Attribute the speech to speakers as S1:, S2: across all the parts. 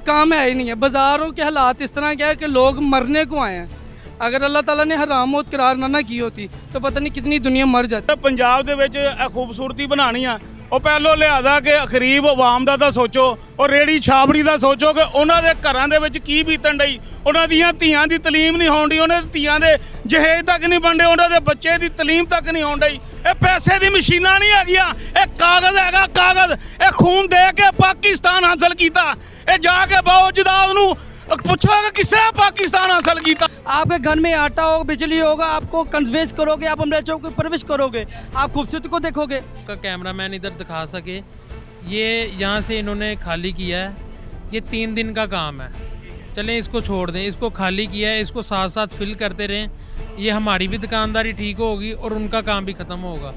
S1: काम है ही नहीं है। बाज़ारों के हालात इस तरह के है कि लोग मरने को आए हैं। अगर अल्लाह ताला ने हराम मौत करार ना की होती तो पता नहीं कितनी दुनिया मर जाती।
S2: ਪੰਜਾਬ ਦੇ ਵਿੱਚ ਇਹ ਖੂਬਸੂਰਤੀ ਬਣਾਉਣੀ ਆ ਉਹ ਪਹਿਲੋਂ ਲਿਆਦਾ ਕਿ ਗਰੀਬ ਆਵਾਮ ਦਾ ਤਾਂ ਸੋਚੋ ਔਰ ਰੇੜੀ ਛਾਬੜੀ ਦਾ ਸੋਚੋ ਕਿ ਉਹਨਾਂ ਦੇ ਘਰਾਂ ਦੇ ਵਿੱਚ ਕੀ ਬੀਤਣ ਡਈ। ਉਹਨਾਂ ਦੀਆਂ ਧੀਆਂ ਦੀ ਤਾਲੀਮ ਨਹੀਂ ਹੋਣ ਡਈ, ਉਹਨਾਂ ਦੀ ਧੀਆਂ ਦੇ ਜਹੇਜ਼ ਤੱਕ ਨਹੀਂ ਬਣਦੇ, ਉਹਨਾਂ ਦੇ ਬੱਚੇ ਦੀ ਤਾਲੀਮ ਤੱਕ ਨਹੀਂ ਹੋਣ ਡਈ। ਇਹ ਪੈਸੇ ਦੀ ਮਸ਼ੀਨਾਂ ਨਹੀਂ ਹੈਗੀਆਂ, ਇਹ ਕਾਗਜ਼ ਹੈਗਾ ਕਾਗਜ਼। ਇਹ ਖੂਨ ਦੇ ਕੇ ਪਾਕਿਸਤਾਨ ਹਾਸਲ ਕੀਤਾ। ਇਹ ਜਾ ਕੇ ਬਹੁ ਜਦਾਦ ਨੂੰ पूछोगे किस तरह पाकिस्तान हासिल किया।
S3: आपके घर में आटा होगा, बिजली होगा, आपको कन्वेंस करोगे, आप अमृतसर को परवरिश करोगे, आप खूबसूरती को देखोगे।
S4: का कैमरामैन इधर दिखा सके, ये यहाँ से इन्होंने खाली किया है, ये 3 दिन का काम है। चलें इसको छोड़ दें, इसको खाली किया है, इसको साथ साथ फिल करते रहें। ये हमारी भी दुकानदारी ठीक होगी और उनका काम भी ख़त्म होगा।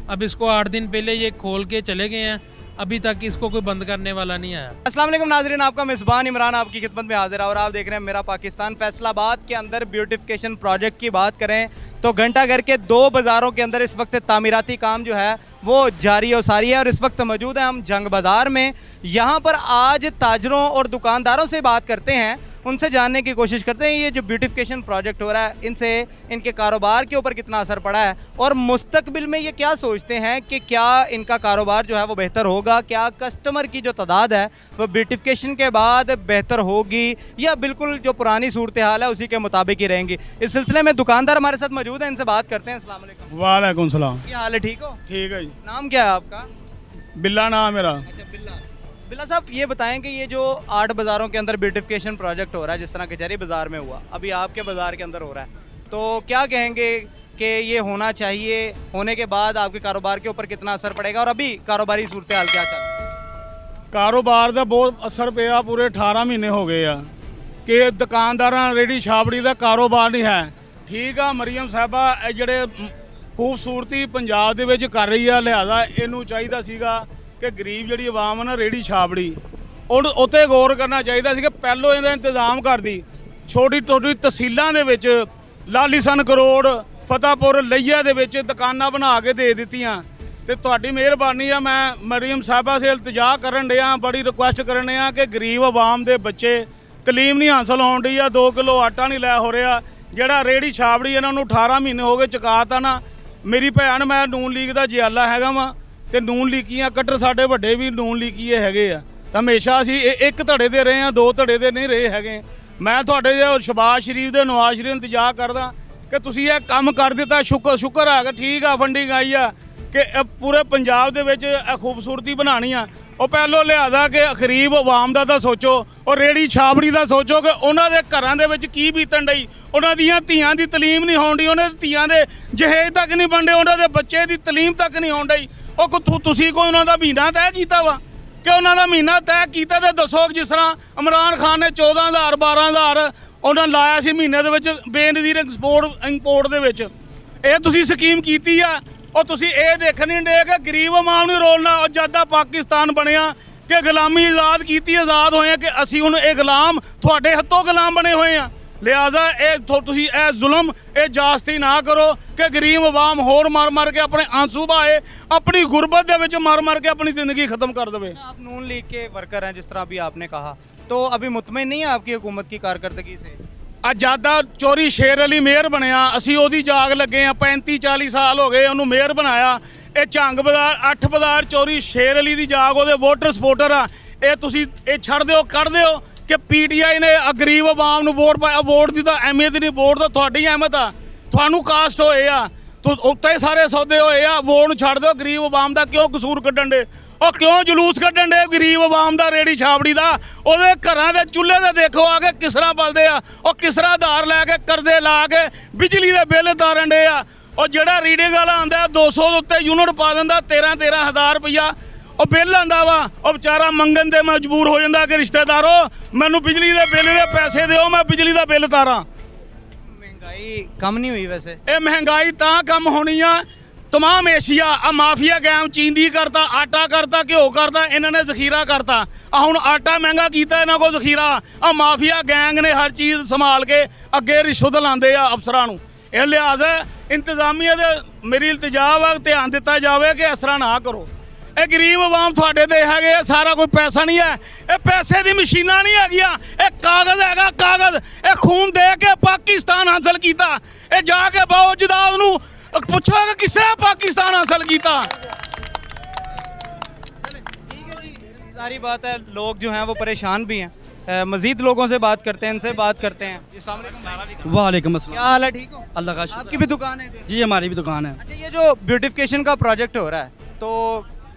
S4: अब इसको 8 दिन पहले ये खोल के चले गए हैं, अभी तक इसको कोई बंद करने वाला नहीं आया।
S3: अस्सलाम वालेकुम नाजरीन, आपका मेज़बान इमरान आपकी खिदमत में हाजिर है और आप देख रहे हैं मेरा पाकिस्तान। फैसलाबाद के अंदर ब्यूटिफिकेशन प्रोजेक्ट की बात करें तो घंटाघर के 2 बाज़ारों के अंदर इस वक्त तामीराती काम जो है वो जारी और सारी है। और इस वक्त मौजूद है हम जंग बाज़ार में। यहाँ पर आज ताजरों और दुकानदारों से बात करते हैं, उनसे जानने की कोशिश करते हैं ये जो ब्यूटिफिकेशन प्रोजेक्ट हो रहा है इनसे इनके कारोबार के ऊपर कितना असर पड़ा है और मुस्तकबिल में ये क्या सोचते हैं कि क्या इनका कारोबार जो है वो बेहतर होगा, क्या कस्टमर की जो तादाद है वो ब्यूटिफिकेशन के बाद बेहतर होगी या बिल्कुल जो पुरानी सूरत हाल है उसी के मुताबिक ही रहेंगी। इस सिलसिले में दुकानदार हमारे साथ मौजूद हैं, इनसे बात करते हैं। अस्सलाम वालेकुम।
S2: वालेकुम सलाम।
S3: क्या हाल है, ठीक हो?
S2: ठीक है जी।
S3: नाम क्या है आपका?
S2: बिल्ला नाम मेरा।
S3: अच्छा, बिल्ला। बिल्ला साहब ये बताएं कि ये जो 8 बाज़ारों के अंदर ब्यूटिफिकेशन प्रोजेक्ट हो रहा है, जिस तरह कचहरी बाज़ार में हुआ, अभी आपके बाज़ार के अंदर हो रहा है, तो क्या कहेंगे कि ये होना चाहिए, होने के बाद आपके कारोबार के ऊपर कितना असर पड़ेगा और अभी कारोबारी सूरत हाल क्या चल रही है?
S2: ਕਾਰੋਬਾਰ ਦਾ ਬਹੁਤ ਅਸਰ ਪਿਆ। ਪੂਰੇ 18 ਮਹੀਨੇ ਹੋ ਗਏ ਆ ਕਿ ਦੁਕਾਨਦਾਰਾਂ ਰੇੜੀ ਛਾਬੜੀ ਦਾ ਕਾਰੋਬਾਰ ਨਹੀਂ ਹੈ। ਠੀਕ ਆ, ਮਰੀਮ ਸਾਹਿਬਾ ਇਹ ਜਿਹੜੇ ਖੂਬਸੂਰਤੀ ਪੰਜਾਬ ਦੇ ਵਿੱਚ ਕਰ ਰਹੀ ਆ, ਲਿਹਾਜ਼ਾ ਇਹਨੂੰ ਚਾਹੀਦਾ ਸੀਗਾ ਕਿ ਗਰੀਬ ਜਿਹੜੀ ਆਵਾਮ ਆ ਨਾ ਰੇੜੀ ਛਾਬੜੀ ਉਹਨੂੰ ਉੱਤੇ ਗੌਰ ਕਰਨਾ ਚਾਹੀਦਾ ਸੀ ਕਿ ਪਹਿਲੋਂ ਇਹਦਾ ਇੰਤਜ਼ਾਮ ਕਰਦੀ। ਛੋਟੀ ਛੋਟੀ ਤਹਿਸੀਲਾਂ ਦੇ ਵਿੱਚ ਲਾਲੀਸਨ ਕਰੋੜ, ਫਤਿਹਪੁਰ ਲਈਆ ਦੇ ਵਿੱਚ ਦੁਕਾਨਾਂ ਬਣਾ ਕੇ ਦੇ ਦਿੱਤੀਆਂ। ਤੇ ਤੁਹਾਡੀ ਮਿਹਰਬਾਨੀ ਆ, ਮੈਂ ਮਰੀਮ ਸਾਹਿਬਾ ਸੇ ਇਲਤਜਾ ਕਰਨ ਡਿਆ, ਬੜੀ ਰਿਕੁਐਸਟ ਕਰਨ ਡਿਆ ਕਿ ਗਰੀਬ ਆਵਾਮ ਦੇ ਬੱਚੇ ਤਲੀਮ ਨਹੀਂ ਹਾਸਲ ਹੋਣ ਡਈ ਆ। 2 ਕਿਲੋ ਆਟਾ ਨਹੀਂ ਲੈ ਹੋ ਰਿਹਾ। ਜਿਹੜਾ ਰੇੜੀ ਛਾਬੜੀ ਇਹਨਾਂ ਨੂੰ 18 ਮਹੀਨੇ ਹੋ ਗਏ ਚੁਕਾਤਾ ਨਾ। ਮੇਰੀ ਭੈਣ, ਮੈਂ ਨੂਨ ਲੀਗ ਦਾ ਜਿਆਲਾ ਹੈਗਾ ਵਾਂ ਤੇ ਨੂਨ ਲੀਕੀਆਂ ਕੱਟਰ ਸਾਡੇ ਵੱਡੇ ਵੀ ਨੂਨ ਲੀਕੀਏ ਹੈਗੇ ਆ। ਤਾਂ ਹਮੇਸ਼ਾ ਅਸੀਂ ਇੱਕ ਧੜੇ ਦੇ ਰਹੇ ਆ, 2 ਧੜੇ ਦੇ ਨਹੀਂ ਰਹੇ ਹੈਗੇ। ਮੈਂ ਤੁਹਾਡੇ ਸ਼ਬਾਜ਼ ਸ਼ਰੀਫ ਦੇ ਨਵਾਜ਼ ਸ਼ਰੀਫ ਇੰਤਜ਼ਾਰ ਕਰਦਾ ਕਿ ਤੁਸੀਂ ਇਹ ਕੰਮ ਕਰ ਦਿੱਤਾ। ਸ਼ੁਕਰ ਹੈਗਾ, ਠੀਕ ਆ, ਫੰਡਿੰਗ ਆਈ ਆ ਕਿ ਪੂਰੇ ਪੰਜਾਬ ਦੇ ਵਿੱਚ ਇਹ ਖੂਬਸੂਰਤੀ ਬਣਾਉਣੀ ਆ। ਉਹ ਪਹਿਲੋਂ ਲਿਆਦਾ ਕਿ ਗਰੀਬ ਆਵਾਮ ਦਾ ਤਾਂ ਸੋਚੋ ਔਰ ਰੇੜੀ ਛਾਬੜੀ ਦਾ ਸੋਚੋ ਕਿ ਉਹਨਾਂ ਦੇ ਘਰਾਂ ਦੇ ਵਿੱਚ ਕੀ ਬੀਤਣ ਡਈ। ਉਹਨਾਂ ਦੀਆਂ ਧੀਆਂ ਦੀ ਤਾਲੀਮ ਨਹੀਂ ਹੋਣ ਡਈ, ਉਹਨਾਂ ਦੀ ਧੀਆਂ ਦੇ ਜਹੇਜ਼ ਤੱਕ ਨਹੀਂ ਬਣਦੇ, ਉਹਨਾਂ ਦੇ ਬੱਚੇ ਦੀ ਤਾਲੀਮ ਤੱਕ ਨਹੀਂ ਹੋਣ ਡਈ। ਉਹ ਤੁਸੀਂ ਕੋਈ ਉਹਨਾਂ ਦਾ ਮਹੀਨਾ ਤੈਅ ਕੀਤਾ ਵਾ ਕਿ ਉਹਨਾਂ ਦਾ ਮਹੀਨਾ ਤੈਅ ਕੀਤਾ ਤੇ ਦੱਸੋ। ਜਿਸ ਤਰ੍ਹਾਂ ਇਮਰਾਨ ਖਾਨ ਨੇ 14,000 12,000 ਉਹਨਾਂ ਲਾਇਆ ਸੀ ਮਹੀਨੇ ਦੇ ਵਿੱਚ ਬੇਨਜ਼ੀਰ ਐਕਸਪੋਰਟ ਇੰਪੋਰਟ ਦੇ ਵਿੱਚ, ਇਹ ਤੁਸੀਂ ਸਕੀਮ ਕੀਤੀ ਆ। ਉਹ ਤੁਸੀਂ ਇਹ ਦੇਖ ਨਹੀਂ ਡੇ ਕਿ ਗਰੀਬ ਆਵਾਮ ਨੂੰ ਰੋਲਣਾ। ਉਹ ਜਦ ਦਾ ਪਾਕਿਸਤਾਨ ਬਣਿਆ ਕਿ ਗੁਲਾਮੀ ਆਜ਼ਾਦ ਕੀਤੀ, ਆਜ਼ਾਦ ਹੋਏ ਕਿ ਅਸੀਂ ਹੁਣ ਇਹ ਗੁਲਾਮ ਤੁਹਾਡੇ ਹੱਥੋਂ ਗੁਲਾਮ ਬਣੇ ਹੋਏ ਆ। ਲਿਹਾਜ਼ਾ ਇਹ ਤੁਸੀਂ ਇਹ ਜ਼ੁਲਮ, ਇਹ ਜਾਸਤੀ ਨਾ ਕਰੋ कि गरीब आवाम होर मार मार के अपने आंसू बहाए, अपनी गुरबत के विच मार मार के अपनी ज़िंदगी ख़त्म कर दे।
S3: आप नून लीग के वर्कर हैं, जिस तरह अभी आपने कहा, तो अभी मुतमिन नहीं है आपकी हुकूमत की कारकर्दगी से?
S2: आजादा चोरी शेर अली मेयर बनया, असी ओदी जाग लगे हैं। 35-40 साल हो गए उन्होंने मेयर बनाया। ये झंग बाजार 8 बाजार चोरी शेर अली की जाग, वो वोटर सपोर्टर आ। ये तुसी ये छड़ दो कर दो कि PTI ने गरीब आवाम नूं वोट पाया। वोट की तो अहमियत नहीं, वोट तो तुहाडी अहमियत आ, ਤੁਹਾਨੂੰ ਕਾਸਟ ਹੋਏ ਆ, ਉੱਤੇ ਸਾਰੇ ਸੌਦੇ ਹੋਏ ਆ। ਵੋਟ ਨੂੰ ਛੱਡ ਦਿਓ, ਗਰੀਬ ਆਵਾਮ ਦਾ ਕਿਉਂ ਕਸੂਰ ਕੱਢਣ ਦੇ? ਉਹ ਕਿਉਂ ਜਲੂਸ ਕੱਢਣ ਦੇ ਗਰੀਬ ਆਵਾਮ ਦਾ, ਰੇੜੀ ਛਾਬੜੀ ਦਾ? ਉਹਦੇ ਘਰਾਂ ਦੇ ਚੁੱਲ੍ਹੇ ਤੇ ਦੇਖੋ ਆ ਕੇ ਕਿਸ ਤਰ੍ਹਾਂ ਬਲਦੇ ਆ। ਉਹ ਕਿਸ ਤਰ੍ਹਾਂ ਆਧਾਰ ਲੈ ਕੇ ਕਰਜ਼ੇ ਲਾ ਕੇ ਬਿਜਲੀ ਦੇ ਬਿੱਲ ਤਾਰਨ ਦੇ ਆ। ਉਹ ਜਿਹੜਾ ਰੀਡਿੰਗ ਵਾਲਾ ਆਉਂਦਾ 200 ਦੇ ਉੱਤੇ ਯੂਨਿਟ ਪਾ ਦਿੰਦਾ, 13,000 ਰੁਪਈਆ ਉਹ ਬਿੱਲ ਆਉਂਦਾ ਵਾ। ਉਹ ਵਿਚਾਰਾ ਮੰਗਣ ਤੇ ਮਜਬੂਰ ਹੋ ਜਾਂਦਾ ਕਿ ਰਿਸ਼ਤੇਦਾਰੋ ਮੈਨੂੰ ਬਿਜਲੀ ਦੇ ਬਿੱਲ ਦੇ ਪੈਸੇ ਦਿਓ, ਮੈਂ ਬਿਜਲੀ ਦਾ ਬਿੱਲ ਤਾਰਾਂ।
S3: कम नहीं हुई वैसे?
S2: ਇਹ ਮਹਿੰਗਾਈ ਤਾਂ ਕਮ ਹੋਣੀ ਆ। तमाम एशिया आ माफिया गैम चीनी करता, आटा करता, घ्यो करता, इन्होंने जखीरा करता। हुण आटा महंगा किया इन्हों को जखीरा। आ माफिया गैंग ने हर चीज़ संभाल के अगे रिश्वत लाते हैं अफसरां नूं। इस लिहाज इंतजामिया दे मेरी इल्तिजा वा ध्यान दिता जाए कि इस तरह ना करो। ਇਹ ਗਰੀਬ ਆਵਾਮ ਤੁਹਾਡੇ ਤੇ ਹੈਗੇ ਆ, ਸਾਰਾ ਕੋਈ ਪੈਸਾ ਨਹੀਂ ਹੈ, ਇਹ ਪੈਸੇ ਦੀ ਮਸ਼ੀਨਾਂ ਨਹੀਂ ਹੈਗੀਆਂ, ਇਹ ਕਾਗਜ਼ ਹੈਗਾ, ਕਾਗਜ਼। ਇਹ ਖੂਨ ਦੇ ਕੇ ਪਾਕਿਸਤਾਨ ਹਾਸਲ ਕੀਤਾ। ਇਹ ਜਾ ਕੇ ਬਹੁ ਜਦਾਦ ਨੂੰ ਪੁੱਛੋ ਕਿ ਕਿਸ ਤਰ੍ਹਾਂ ਪਾਕਿस्तान हासिल किया।
S3: सारी बात है, लोग जो हैं वो परेशान भी हैं। मजीद लोगों से बात करते हैं, इनसे बात करते हैं। अस्सलाम वालेकुम।
S5: वालेकुम अस्सलाम।
S3: क्या हाल है? ठीक हो?
S5: अल्लाह का शुक्र।
S3: आपकी भी दुकान है?
S5: जी हमारी भी दुकान है।
S3: अच्छा, ये जो ब्यूटिफिकेशन का प्रोजेक्ट हो रहा है तो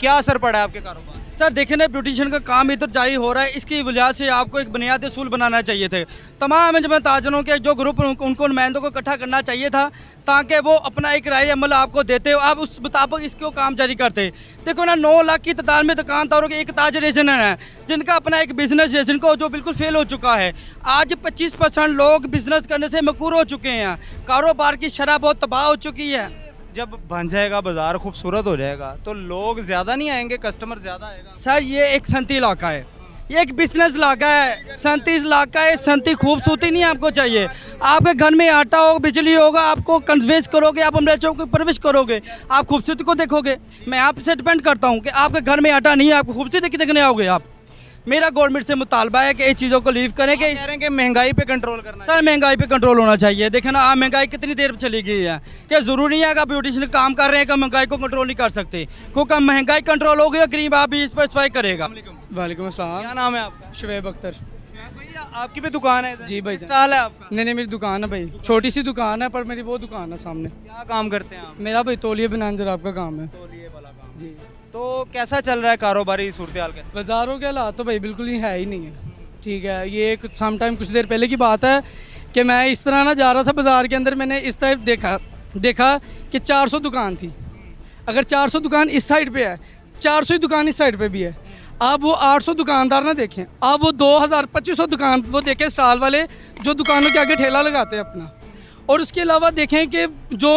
S3: क्या असर पड़ा है आपके कारोबार?
S5: सर देखें ना, ब्यूटिशियन का काम इधर जारी हो रहा है, इसकी वजह से आपको एक बुनियादी असूल बनाना चाहिए थे। तमाम जब ताजरों के जो ग्रुप उनको नुमाइंदों को इकट्ठा करना चाहिए था ताकि वो अपना एक राय अमल आपको देते हो, आप उस मुताबिक इसको काम जारी करते। देखो ना, 9 लाख की तादाद में दुकानदारों के एक ताजर एजेंट है जिनका अपना एक बिजनेस है, जिनको जो बिल्कुल फेल हो चुका है। आज 25% लोग बिजनेस करने से मकरूर हो चुके हैं, कारोबार की शरह बहुत तबाह हो चुकी है।
S3: जब बन जाएगा, बाजार खूबसूरत हो जाएगा तो लोग ज़्यादा नहीं आएंगे, कस्टमर ज़्यादा आएगा?
S5: सर ये एक सनती इलाका है, ये एक बिजनेस इलाका है, सनती इलाका है। सनती खूबसूरती नहीं आपको चाहिए। आपके घर में आटा हो, बिजली होगा, आपको कन्वेंस करोगे, आप अमरीचों की परवरिश करोगे, आप खूबसूरती को देखोगे। मैं आपसे डिपेंड करता हूँ कि आपके घर में आटा नहीं है, आपको खूबसूरती देखने आओगे आप। मेरा गवर्नमेंट से मुतालबा है कि इस चीज़ों को लीव करें कि
S3: कह रहे हैं कि महंगाई पे कंट्रोल करना
S5: सर महंगाई पे कंट्रोल होना चाहिए। देखें ना, आप महंगाई कितनी देर चली गई है कि ज़रूरी नहीं है कि ब्यूटिशियन काम कर रहे हैं कि महंगाई को कंट्रोल नहीं कर सकते, क्योंकि महंगाई कंट्रोल होगी और गरीब आप भी इस पर सफाई करेगा।
S1: वालेकुम अस्सलाम।
S3: क्या नाम है आपका?
S1: शुएब अख्तर।
S3: भैया आपकी भी दुकान है इधर?
S1: जी भाई।
S3: स्टॉल है आपका?
S1: नहीं नहीं, मेरी दुकान है भाई, छोटी सी दुकान है, पर मेरी वो दुकान है सामने।
S3: क्या काम करते हैं आप?
S1: मेरा भाई तौलिया बनांजर आपका काम है।
S3: तौलिए वाला काम।
S1: जी।
S3: तो कैसा चल रहा है कारोबारी सूरत हाल? कैसे?
S1: बाज़ारों के हालात तो भाई बिल्कुल ही है ही नहीं है। ठीक है, ये कुछ देर पहले की बात है कि मैं इस तरह ना जा रहा था बाज़ार के अंदर, मैंने इस टाइप देखा कि 400 दुकान थी। अगर 400 दुकान इस साइड पे है, 400 ही दुकान इस साइड पे भी है। आप वो 800 दुकानदार ना देखें, आप वो 2000-2500 दुकान वो देखें, स्टॉल वाले जो दुकानों के आगे ठेला लगाते हैं अपना। और उसके अलावा देखें कि जो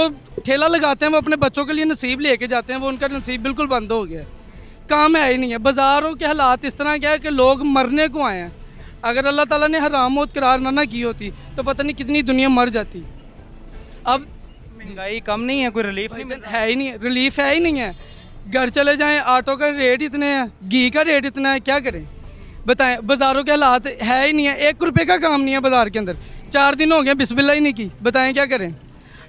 S1: ठेला लगाते हैं वो अपने बच्चों के लिए नसीब लेके जाते हैं, वो उनका नसीब बिल्कुल बंद हो गया है, काम है ही नहीं है। बाज़ारों के हालात इस तरह क्या है कि लोग मरने को आए हैं। अगर अल्लाह ताला ने हराम मौत करार ना की होती तो पता नहीं कितनी दुनिया मर जाती। अब
S3: महंगाई कम नहीं है, कोई रिलीफ नहीं मिल
S1: है ही नहीं है, रिलीफ है ही नहीं है। घर चले जाएं, ऑटो का रेट इतने हैं, घी का रेट इतना है, क्या करें बताएं। बाज़ारों के हालात है ही नहीं है, 1 रुपये का काम नहीं है बाज़ार के अंदर। 4 दिन हो गए बिस्मिल्लाह ही नहीं की, बताएं क्या करें।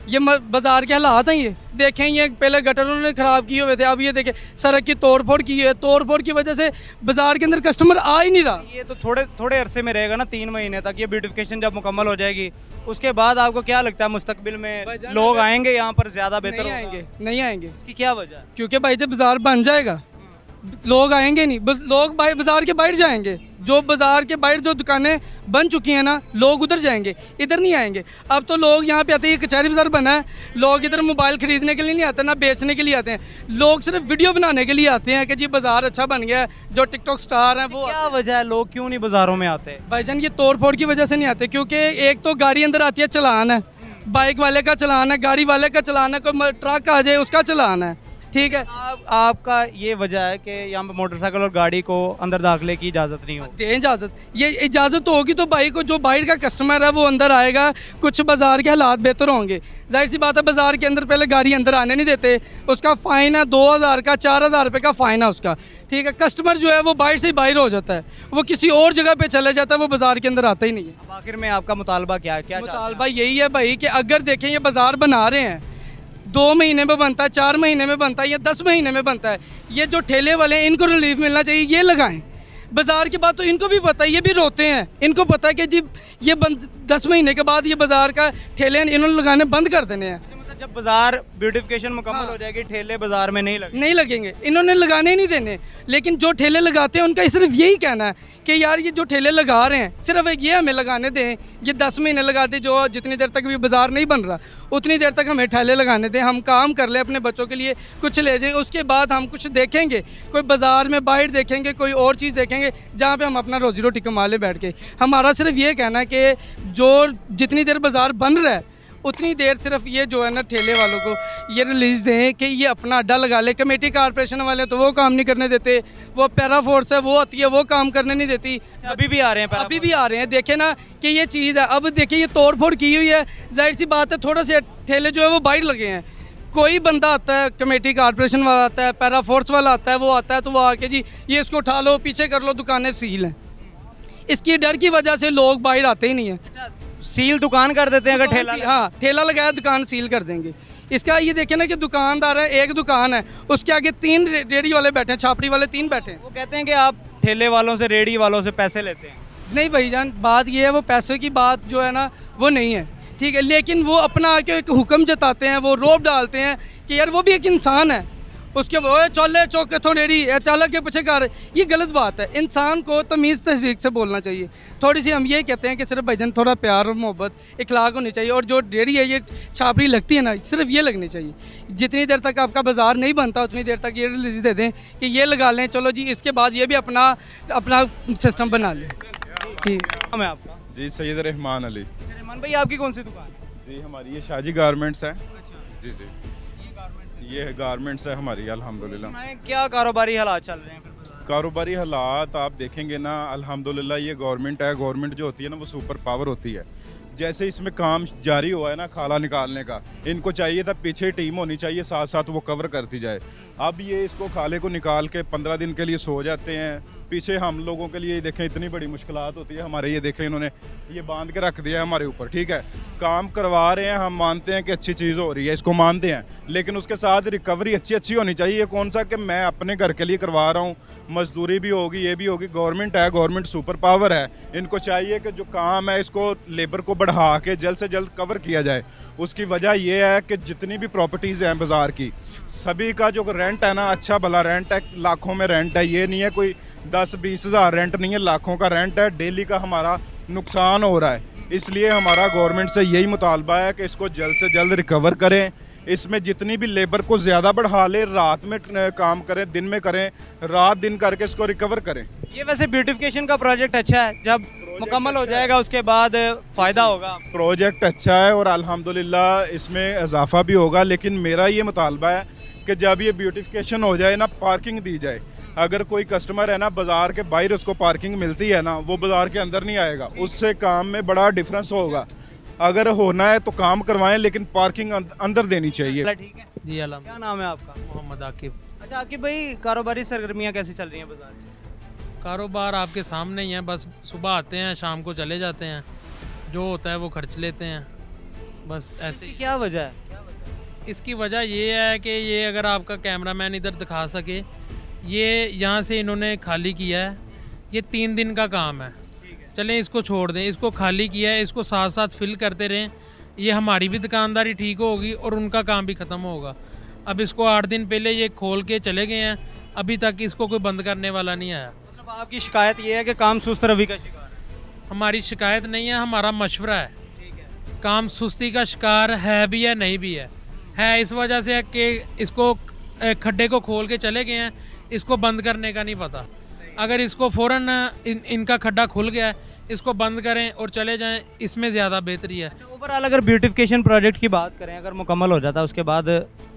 S1: ये बाज़ार के हालात हैं। ये देखें, ये पहले गटर उन्होंने ख़राब किए हुए थे, अब ये देखें सड़क की तोड़ फोड़ की है। तोड़ फोड़ की वजह से बाज़ार के अंदर कस्टमर आ ही नहीं रहा।
S3: ये तो थोड़े अरसे में रहेगा ना, 3 महीने तक। ये ब्यूटिफिकेशन जब मुकम्मल हो जाएगी उसके बाद आपको क्या लगता है मुस्तकबिल में
S1: भाईजान,
S3: लोग आएंगे यहाँ पर ज़्यादा बेहतर
S1: नहीं
S3: होगा?
S1: आएंगे, नहीं आएंगे।
S3: इसकी क्या वजह है?
S1: क्योंकि भाई जब बाज़ार बन जाएगा लोग आएंगे नहीं, लोग बाज़ार के बाहर जाएंगे। जो बाज़ार के बाहर जो दुकानें बन चुकी हैं ना, लोग उधर जाएंगे, इधर नहीं आएंगे। अब तो लोग यहाँ पे आते हैं, ये कचहरी बाज़ार बना है, लोग इधर मोबाइल ख़रीदने के लिए नहीं आते, ना बेचने के लिए आते हैं। लोग सिर्फ वीडियो बनाने के लिए आते हैं कि जी बाज़ार अच्छा बन गया है। जो टिकटॉक स्टार हैं वो
S3: क्या वजह है, लोग क्यों नहीं बाज़ारों में आते?
S1: भाईजान ये तोड़ फोड़ की वजह से नहीं आते, क्योंकि एक तो गाड़ी अंदर आती है, चलान है, बाइक वाले का चलान है, गाड़ी वाले का चलान है, कोई ट्रक आ जाए उसका चलान है। ठीक है,
S3: आपका ये वजह है कि यहाँ पर मोटरसाइकिल और गाड़ी को अंदर दाखिले की इजाज़त नहीं होगी?
S1: दें इजाज़त। ये इजाज़त तो होगी तो भाई को जो बाहर का कस्टमर है वो अंदर आएगा, कुछ बाज़ार के हालात बेहतर होंगे। जाहिर सी बात है, बाज़ार के अंदर पहले गाड़ी अंदर आने नहीं देते, उसका फ़ाइन है 2000 का, 4000 रुपये का फ़ाइन है उसका। ठीक है, कस्टमर जो है वो बाहर से बाहर हो जाता है, वो किसी और जगह पे चले जाता है, वो बाज़ार के अंदर आता ही नहीं है।
S3: अब आखिर में आपका मुतालबा क्या है? क्या
S1: मुतालबा यही है भाई कि अगर देखें ये बाज़ार बना रहे हैं, 2 महीने में बनता है, 4 महीने में बनता है या 10 महीने में बनता है, ये जो ठेले वाले हैं इनको रिलीफ मिलना चाहिए, ये लगाएं। बाज़ार के बाद तो इनको भी पता है, ये भी रोते हैं, इनको पता है कि जी ये 10 महीने के बाद ये बाज़ार का ठेले इन्होंने लगाने बंद कर देने हैं।
S3: जब बाजार ब्यूटिफिकेशन मुकम्मल हो जाएगी, ठेले बाजार में नहीं
S1: लगेंगे, इन्होंने लगाने ही नहीं देने। लेकिन जो ठेले लगाते हैं उनका सिर्फ यही कहना है कि यार ये जो ठेले लगा रहे हैं सिर्फ ये हमें लगाने दें, ये 10 महीने लगा दें, जो जितनी देर तक भी बाज़ार नहीं बन रहा उतनी देर तक हमें ठेले लगाने दें, हम काम कर लें, अपने बच्चों के लिए कुछ ले जाएं, उसके बाद हम कुछ देखेंगे, कोई बाज़ार में बाहर देखेंगे, कोई और चीज़ देखेंगे जहाँ पे हम अपना रोज़ी रोटी कमा लें बैठ के। हमारा सिर्फ ये कहना है कि जो जितनी देर बाज़ार बन रहा है उतनी देर सिर्फ ये जो है ना ठेले वालों को ये रिलीज़ दें कि ये अपना अड्डा लगा ले। कमेटी कारपोरेशन वाले तो वो काम नहीं करने देते, वो पैरा फोर्स है वो आती है वो काम करने नहीं देती।
S3: अभी भी आ रहे हैं,
S1: अभी भी आ रहे हैं। देखे ना कि ये चीज़ है, अब देखिए ये तोड़ फोड़ की हुई है, जाहिर सी बात है थोड़े से ठेले जो है वो बाहर लगे हैं, कोई बंदा आता है, कमेटी कारपोरेशन वाला आता है, पैरा फोर्स वाला आता है, वो आता है तो वो आके जी ये इसको उठा लो, पीछे कर लो, दुकानें सील हैं। इसकी डर की वजह से लोग बाहर आते ही नहीं हैं।
S3: सील दुकान कर देते हैं अगर ठेला
S1: हाँ, ठेला लगाया दुकान सील कर देंगे। इसका ये देखें ना कि दुकानदार है, एक दुकान है, उसके आगे 3 रेडी वाले बैठे हैं, छापड़ी वाले 3 बैठे हैं।
S3: वो कहते हैं कि आप ठेले वालों से, रेडी वालों से पैसे लेते हैं।
S1: नहीं भाईजान, बात ये है, वो पैसे की बात जो है ना वो नहीं है, ठीक है, लेकिन वो अपना आके एक हुक्म जताते हैं, वो रोब डालते हैं कि यार वो भी एक इंसान है, उसके वो चले चौके थो रेडी चालक के पीछे कर, ये गलत बात है। इंसान को तमीज़ तहजीक से बोलना चाहिए। थोड़ी सी हम ये कहते हैं कि सिर्फ भाईजान थोड़ा प्यार और मोहब्बत इखलाक होनी चाहिए, और जो रेडी है ये छापड़ी लगती है ना, सिर्फ ये लगनी चाहिए। जितनी देर तक आपका बाज़ार नहीं बनता उतनी देर तक ये रिलीज दे दें कि ये लगा लें, चलो जी इसके बाद ये भी अपना अपना सिस्टम बना लें। ठीक
S3: नाम है आपका?
S6: जी सैयद रहमान अली।
S3: रहमान भाई, आपकी कौन सी दुकान है?
S6: जी हमारी ये शाजी गारमेंट्स है।
S3: अच्छा,
S6: जी जी
S3: ये गारमेंट्स है।
S6: ये गारमेंट्स है हमारी अल्हम्दुलिल्लाह।
S3: मैं क्या कारोबारी हालात चल रहे हैं फिर बाजार में?
S6: कारोबारी हालात आप देखेंगे ना, अल्हम्दुलिल्लाह ये गवर्नमेंट है, गवर्नमेंट जो होती है ना वो सुपर पावर होती है। जैसे इसमें काम जारी हुआ है ना खाला निकालने का, इनको चाहिए था पीछे टीम होनी चाहिए, साथ साथ वो कवर करती जाए। अब ये इसको खाले को निकाल के 15 दिन के लिए सो जाते हैं। पीछे हम लोगों के लिए देखें इतनी बड़ी मुश्किलात होती है हमारे, ये देखें इन्होंने ये बांध के रख दिया है हमारे ऊपर। ठीक है, काम करवा रहे हैं, हम मानते हैं कि अच्छी चीज़ हो रही है, इसको मानते हैं, लेकिन उसके साथ रिकवरी अच्छी होनी चाहिए। ये कौन सा कि मैं अपने घर के लिए करवा रहा हूँ, मजदूरी भी होगी, ये भी होगी। गवर्नमेंट है, गवर्नमेंट सुपर पावर है, इनको चाहिए कि जो काम है इसको लेबर को बढ़ा के जल्द से जल्द कवर किया जाए। उसकी वजह यह है कि जितनी भी प्रॉपर्टीज़ हैं बाज़ार की, सभी का जो रेंट है ना, अच्छा भला रेंट है, लाखों में रेंट है। ये नहीं है कोई 10-20 हज़ार रेंट नहीं है, लाखों का रेंट है। डेली का हमारा नुकसान हो रहा है, इसलिए हमारा गवर्नमेंट से यही मुतालबा है कि इसको जल्द से जल्द रिकवर करें। इसमें जितनी भी लेबर को ज़्यादा बढ़ा ले, रात में काम करें, दिन में करें, रात दिन करके इसको रिकवर करें।
S3: ये वैसे ब्यूटिफिकेशन का प्रोजेक्ट अच्छा है, जब मुकम्मल हो जाएगा उसके बाद फ़ायदा होगा।
S6: प्रोजेक्ट अच्छा है और अल्हम्दुलिल्लाह इसमें इजाफा भी होगा, लेकिन मेरा ये मुतालबा है कि जब ये ब्यूटिफिकेशन हो जाए ना, पार्किंग दी जाए। अगर कोई कस्टमर है ना बाज़ार के बाहर उसको पार्किंग मिलती है ना, वो बाज़ार के अंदर नहीं आएगा, उससे काम में बड़ा डिफरेंस होगा। अगर होना है तो काम करवाएं, लेकिन पार्किंग अंदर देनी चाहिए।
S3: ठीक है,
S4: जी अलहम
S3: क्या नाम है आपका?
S4: मोहम्मद आकिब।
S3: अच्छा आकिब भाई, कारोबारी सरगर्मियाँ कैसी चल रही हैं बाजार में?
S4: कारोबार आपके सामने ही है, बस सुबह आते हैं, शाम को चले जाते हैं, जो होता है वो खर्च लेते हैं, बस ऐसे ही।
S3: क्या वजह है?
S4: इसकी वजह ये है कि ये अगर आपका कैमरामैन इधर दिखा सके, ये यहाँ से इन्होंने खाली किया है, ये 3 दिन का काम है। चलें इसको छोड़ दें, इसको खाली किया है, इसको साथ साथ फिल करते रहें, ये हमारी भी दुकानदारी ठीक होगी और उनका काम भी ख़त्म होगा। अब इसको 8 दिन पहले ये खोल के चले गए हैं, अभी तक इसको कोई बंद करने वाला नहीं आया।
S3: मतलब आपकी शिकायत ये है कि काम सुस्त रवि का शिकार है?
S4: हमारी शिकायत नहीं है, हमारा मशवरा है।
S3: ठीक है।
S4: काम सुस्ती का शिकार है भी या नहीं भी है इस वजह से है कि इसको खड्डे को खोल के चले गए हैं, इसको बंद करने का नहीं पता। अगर इसको फ़ौरन इनका खड्डा खुल गया है, इसको बंद करें और चले जाएं, इसमें ज़्यादा बेहतरी है।
S3: ओवरऑल अगर ब्यूटिफिकेशन प्रोजेक्ट की बात करें, अगर मुकम्मल हो जाता है उसके बाद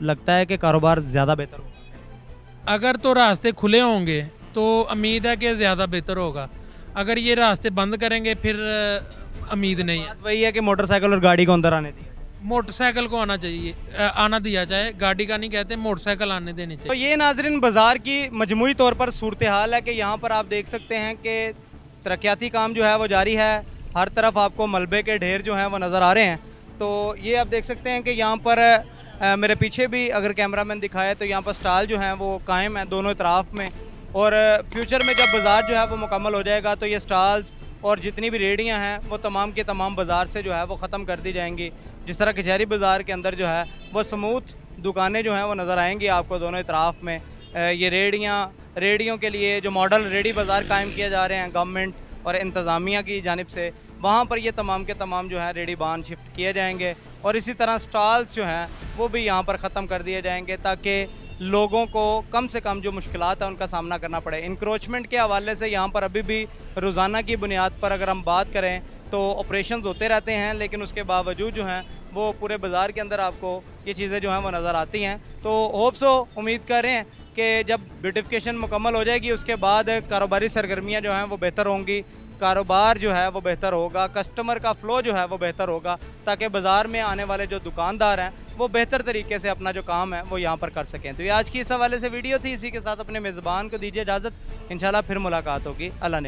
S3: लगता है कि कारोबार ज़्यादा बेहतर होगा?
S4: अगर तो रास्ते खुले होंगे तो उम्मीद है कि ज़्यादा बेहतर होगा। अगर ये रास्ते बंद करेंगे फिर उम्मीद नहीं है।
S3: बात वही है कि मोटरसाइकिल और गाड़ी को अंदर आने दिया,
S4: मोटरसाइकिल को आना दिया जाए, गाड़ी का नहीं कहते, मोटरसाइकिल आने देनी
S3: तो
S4: चाहिए।
S3: ये नाजरीन बाज़ार की मजमूई तौर पर सूरत हाल है कि यहाँ पर आप देख सकते हैं कि तरक्याती काम जो है वो जारी है। हर तरफ आपको मलबे के ढेर जो हैं वो नज़र आ रहे हैं। तो ये आप देख सकते हैं कि यहाँ पर मेरे पीछे भी अगर कैमरामैन दिखाए तो यहाँ पर स्टॉल जो हैं वो कायम हैं दोनों तरफ में, और फ्यूचर में जब बाज़ार जो है वो मुकम्मल हो जाएगा तो ये स्टॉल्स और जितनी भी रेहड़ियाँ हैं वो तमाम के तमाम बाज़ार से जो है वो ख़त्म कर दी जाएंगी। जिस तरह कचहरी बाज़ार के अंदर जो है वो स्मूथ दुकानें जो हैं वो नज़र आएंगी आपको दोनों तरफ में। ये रेहड़ियों के लिए जो मॉडल रेहड़ी बाज़ार कायम किए जा रहे हैं गवर्नमेंट और इंतज़ामिया की जानिब से, वहाँ पर ये तमाम के तमाम जो है रेहड़ी बान शिफ्ट किए जाएंगे, और इसी तरह स्टॉल्स जो हैं वो भी यहाँ पर ख़त्म कर दिए जाएंगे ताकि लोगों को कम से कम जो मुश्किलात है उनका सामना करना पड़े। इंक्रोचमेंट के हवाले से यहाँ पर अभी भी रोज़ाना की बुनियाद पर अगर हम बात करें तो ऑपरेशंस होते रहते हैं, लेकिन उसके बावजूद जो हैं वो पूरे बाज़ार के अंदर आपको ये चीज़ें जो हैं वो नज़र आती हैं। तो होप सो उम्मीद कर रहे हैं कि जब ब्यूटिफिकेशन मुकम्मल हो जाएगी उसके बाद कारोबारी सरगर्मियाँ जो हैं वो बेहतर होंगी, कारोबार जो है वो बेहतर होगा, कस्टमर का फ़्लो जो है वो बेहतर होगा, ताकि बाज़ार में आने वाले जो दुकानदार हैं वो बेहतर तरीके से अपना जो काम है वो यहाँ पर कर सकें। तो ये आज की इस हवाले से वीडियो थी, इसी के साथ अपने मेज़बान को दीजिए इजाज़त, इंशाल्लाह फिर मुलाकात होगी। अल्लाह ने